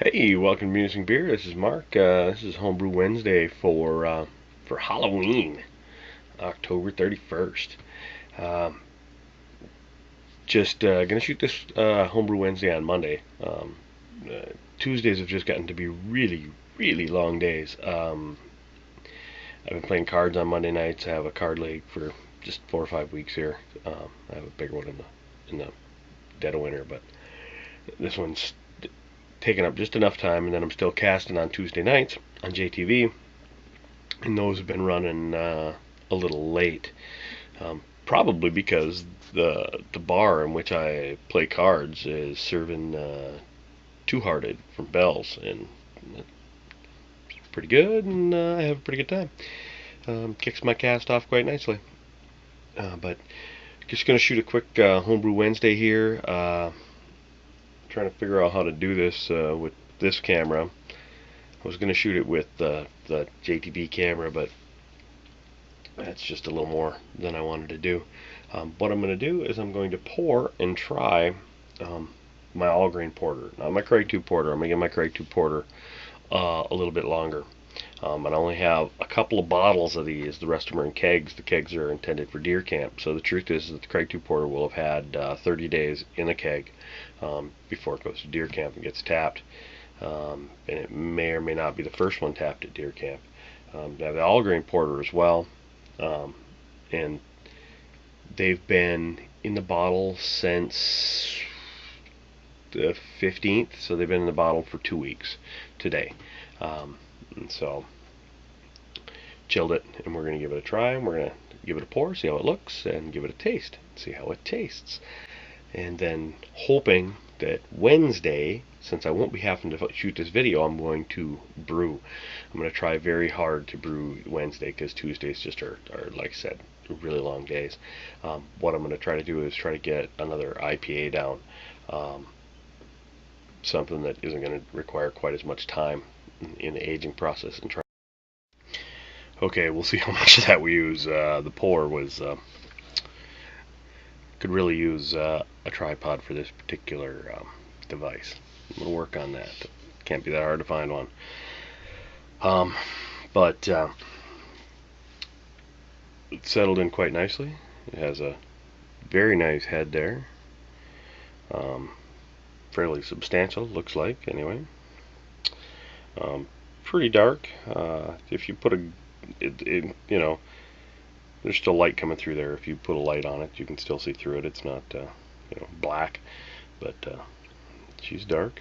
Hey, welcome to Musing Beer. This is Mark. This is Homebrew Wednesday for Halloween, October 31st. Um, just gonna shoot this Homebrew Wednesday on Monday. Tuesdays have just gotten to be really long days. I've been playing cards on Monday nights. I have a card league for just 4 or 5 weeks here. I have a big one in the dead of winter, but this one's taking up just enough time, and then I'm still casting on Tuesday nights on JTV, and those have been running a little late, probably because the bar in which I play cards is serving Two Hearted from Bell's, and it's pretty good, and I have a pretty good time. Kicks my cast off quite nicely. But just gonna shoot a quick homebrew Wednesday here. Trying to figure out how to do this with this camera. I was gonna shoot it with the JTB camera, but that's just a little more than I wanted to do. What I'm going to do is I'm going to pour and try my all grain porter, not my Craig 2 porter. I'm going to get my Craig 2 porter a little bit longer. And I only have a couple of bottles of these. The rest of them are in kegs. The kegs are intended for deer camp. So the truth is that the Craig 2 porter will have had 30 days in a keg before it goes to deer camp and gets tapped. And it may or may not be the first one tapped at deer camp. I have the all grain porter as well. Um, and they've been in the bottle since the 15th, so they've been in the bottle for 2 weeks today. And so chilled it, and we're going to give it a try, and we're going to give it a pour, see how it looks, and give it a taste, see how it tastes. And then hoping that Wednesday, since I won't be having to shoot this video, I'm going to brew. I'm going to try very hard to brew Wednesday because Tuesdays just are, like I said, really long days. What I'm going to try to do is try to get another IPA down, something that isn't going to require quite as much time in the aging process. And try. Okay, we'll see how much of that we use. The pour was could really use a tripod for this particular device. I'm going to work on that. Can't be that hard to find one. But it settled in quite nicely. It has a very nice head there. Fairly substantial, looks like, anyway. Pretty dark. If you put there's still light coming through there. If you put a light on it, you can still see through it. It's not, black, but she's dark.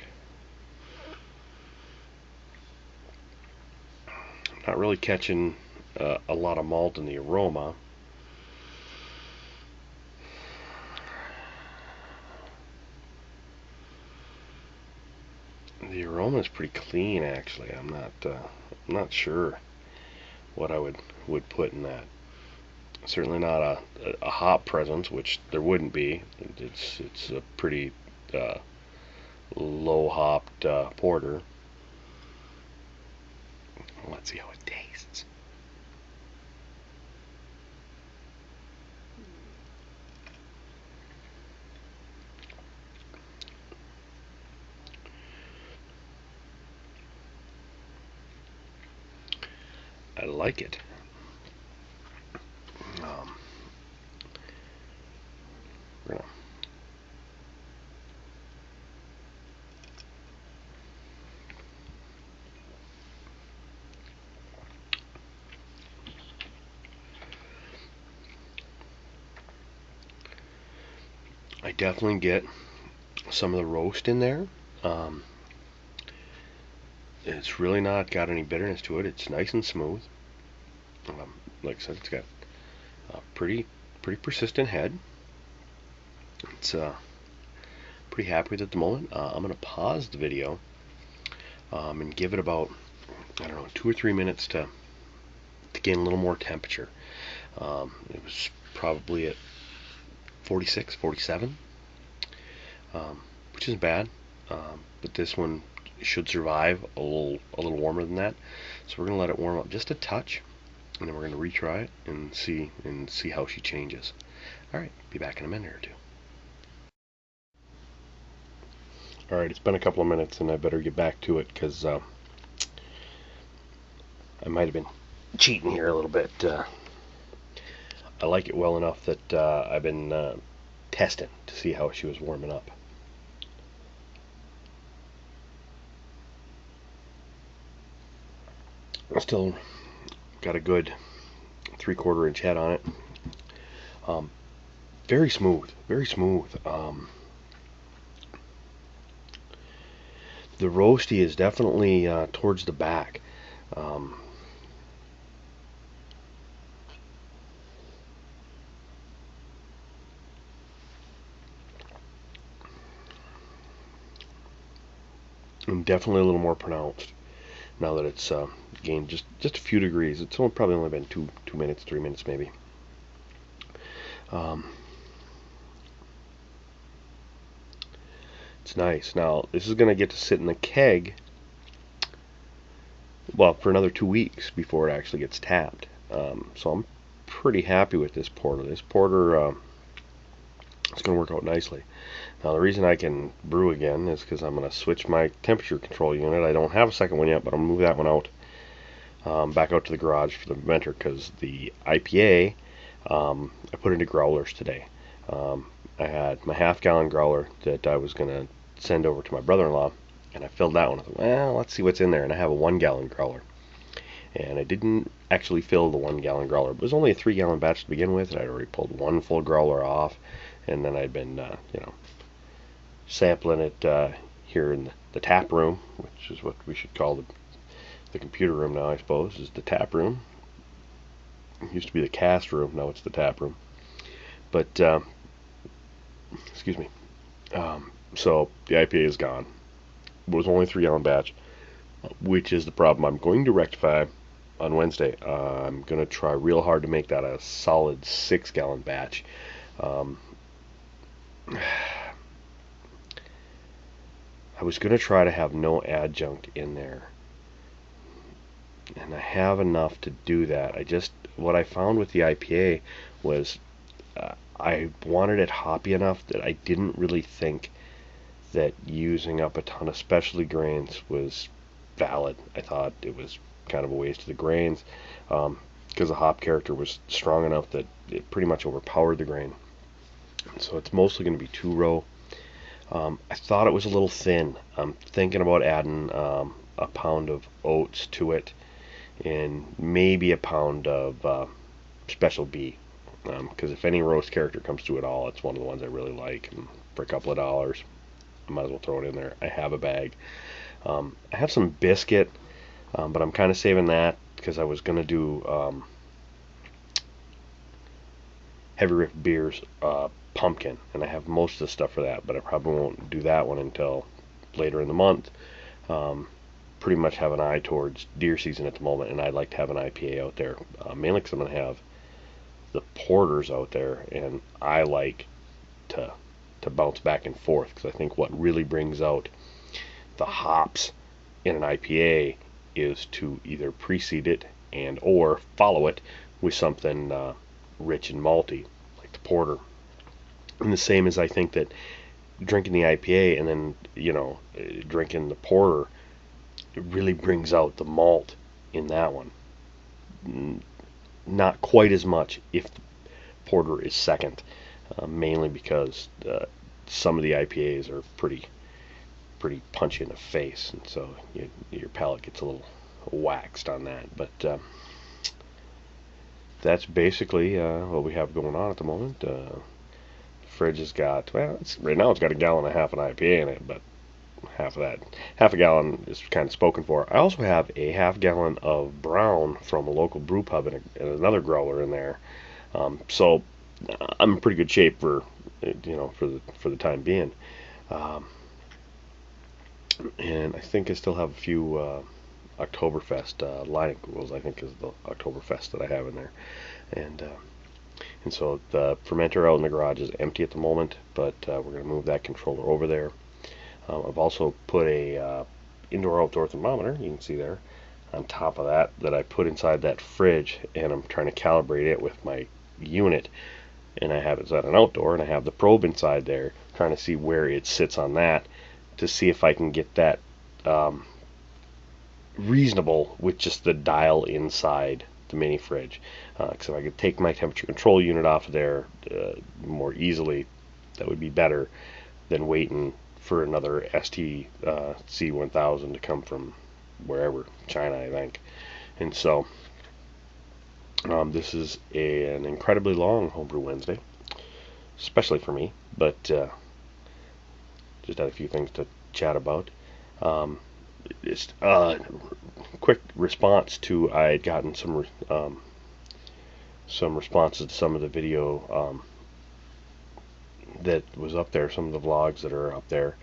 Not really catching a lot of malt in the aroma. The aroma is pretty clean, actually. I'm not sure what I would put in that. Certainly not a hop presence, which there wouldn't be. It's a pretty low hopped porter. Let's see how it tastes. I like it. Um, we're gonna I definitely get some of the roast in there. Um, it's really not got any bitterness to it. It's nice and smooth. Like I said, it's got a pretty persistent head. It's pretty happy with it at the moment. I'm gonna pause the video and give it about, I don't know, 2 or 3 minutes to gain a little more temperature. It was probably at 46, 47, which isn't bad. But this one should survive a little warmer than that. So we're gonna let it warm up just a touch, and then we're gonna retry it and see how she changes. All right, be back in a minute or two. Alright, it's been a couple of minutes and I better get back to it because I might have been cheating here a little bit. I like it well enough that I've been testing to see how she was warming up. Still got a good 3/4 inch head on it. Very smooth, very smooth. The roasty is definitely towards the back. And definitely a little more pronounced now that it's gained just a few degrees. It's probably only been 2 minutes, 3 minutes maybe. It's nice. Now this is going to get to sit in the keg, well, for another 2 weeks before it actually gets tapped. So I'm pretty happy with this porter. This porter it's going to work out nicely. Now the reason I can brew again is because I'm going to switch my temperature control unit. I don't have a second one yet, but I'm going to move that one out, back out to the garage for the fermenter, because the IPA I put into growlers today. I had my half-gallon growler that I was going to send over to my brother-in-law, and I filled that one. I thought, well, let's see what's in there, and I have a 1-gallon growler. And I didn't actually fill the 1-gallon growler. It was only a 3-gallon batch to begin with, and I'd already pulled one full growler off, and then I'd been, sampling it here in the tap room, which is what we should call the computer room now, I suppose, is the tap room. It used to be the cast room, now it's the tap room. But, excuse me. So the IPA is gone. It was only a 3-gallon batch, which is the problem I'm going to rectify on Wednesday. I'm going to try real hard to make that a solid 6-gallon batch. I was going to try to have no adjunct in there, and I have enough to do that. What I found with the IPA was I wanted it hoppy enough that I didn't really think that using up a ton of specialty grains was valid. I thought it was kind of a waste of the grains, because the hop character was strong enough that it pretty much overpowered the grain. So it's mostly going to be 2-row. I thought it was a little thin. I'm thinking about adding a pound of oats to it, and maybe a pound of Special B, because if any roast character comes to it all, it's one of the ones I really like, and for a couple of dollars I might as well throw it in there. I have a bag. I have some biscuit, but I'm kind of saving that because I was going to do Heavy Riff Beers pumpkin, and I have most of the stuff for that, but I probably won't do that one until later in the month. Pretty much have an eye towards deer season at the moment, and I'd like to have an IPA out there, mainly because I'm going to have the porters out there, and I like to bounce back and forth, because I think what really brings out the hops in an IPA is to either precede it and or follow it with something rich and malty, like the porter. And the same as I think that drinking the IPA and then, drinking the porter, it really brings out the malt in that one. Not quite as much if the porter is second, mainly because some of the IPAs are pretty punchy in the face, and so your palate gets a little waxed on that. But that's basically what we have going on at the moment. Fridge has got, well, right now it's got 1.5 gallons an IPA in it, but half a gallon is kind of spoken for. I also have a 1/2 gallon of brown from a local brew pub and another growler in there. So I'm in pretty good shape for the time being. And I think I still have a few Oktoberfest Leinenkugels, I think is the Oktoberfest that I have in there. And so the fermenter out in the garage is empty at the moment, but we're going to move that controller over there. I've also put a indoor-outdoor thermometer, you can see there, on top of that I put inside that fridge, and I'm trying to calibrate it with my unit. And I have it set on outdoor, and I have the probe inside there, trying to see where it sits on that. to see if I can get that reasonable with just the dial inside the mini fridge. Because if I could take my temperature control unit off of there more easily, that would be better than waiting for another ST C1000 to come from wherever, China, I think. And so this is an incredibly long Homebrew Wednesday, especially for me, but just had a few things to chat about. Just quick response to, I had gotten some responses to some of the video that was up there, some of the vlogs that are up there,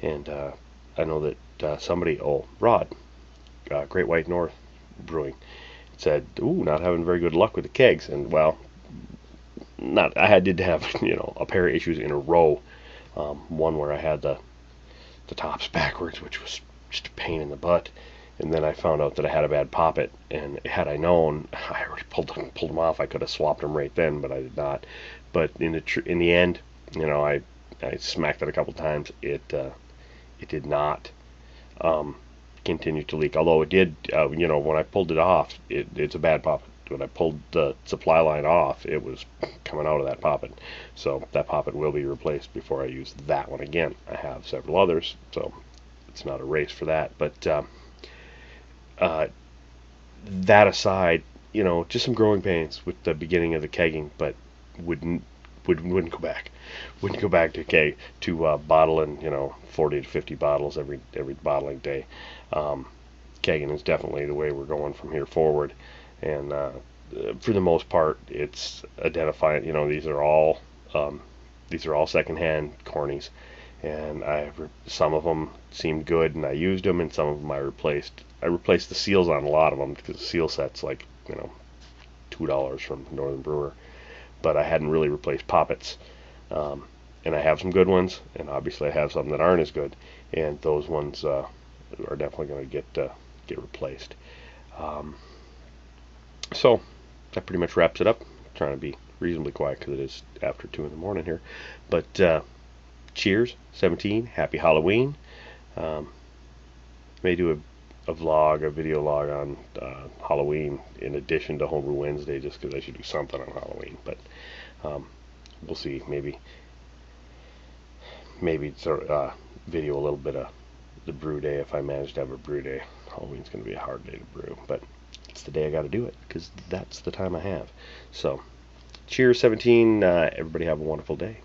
and I know that somebody, Rod, Great White North Brewing, said, "Ooh, not having very good luck with the kegs." And well, I did have a pair of issues in a row. One where I had the tops backwards, which was just a pain in the butt, and then I found out that I had a bad poppet. And had I known, I already pulled them off. I could have swapped them right then, but I did not. But in the end, I smacked it a couple times. It did not continue to leak. Although it did, when I pulled it off, it's a bad poppet. When I pulled the supply line off, it was coming out of that poppet. So that poppet will be replaced before I use that one again. I have several others, so it's not a race for that. But that aside, just some growing pains with the beginning of the kegging, but wouldn't go back. Wouldn't go back to bottling 40 to 50 bottles every bottling day. Kegging is definitely the way we're going from here forward, and for the most part, it's identifying. These are all secondhand cornies, and some of them seemed good, and I used them, and some of them I replaced. I replaced the seals on a lot of them because the seal set's like $2 from Northern Brewer, but I hadn't really replaced poppets. And I have some good ones, and obviously I have some that aren't as good, and those ones are definitely going to get replaced. So that pretty much wraps it up. I'm trying to be reasonably quiet because it is after 2 in the morning here. But cheers, 17, happy Halloween. May do a video log on Halloween in addition to Homebrew Wednesday, just because I should do something on Halloween. But we'll see. Maybe sort of video a little bit of the brew day if I manage to have a brew day. Halloween's going to be a hard day to brew, but it's the day I got to do it because that's the time I have. So, cheers, 17. Everybody have a wonderful day.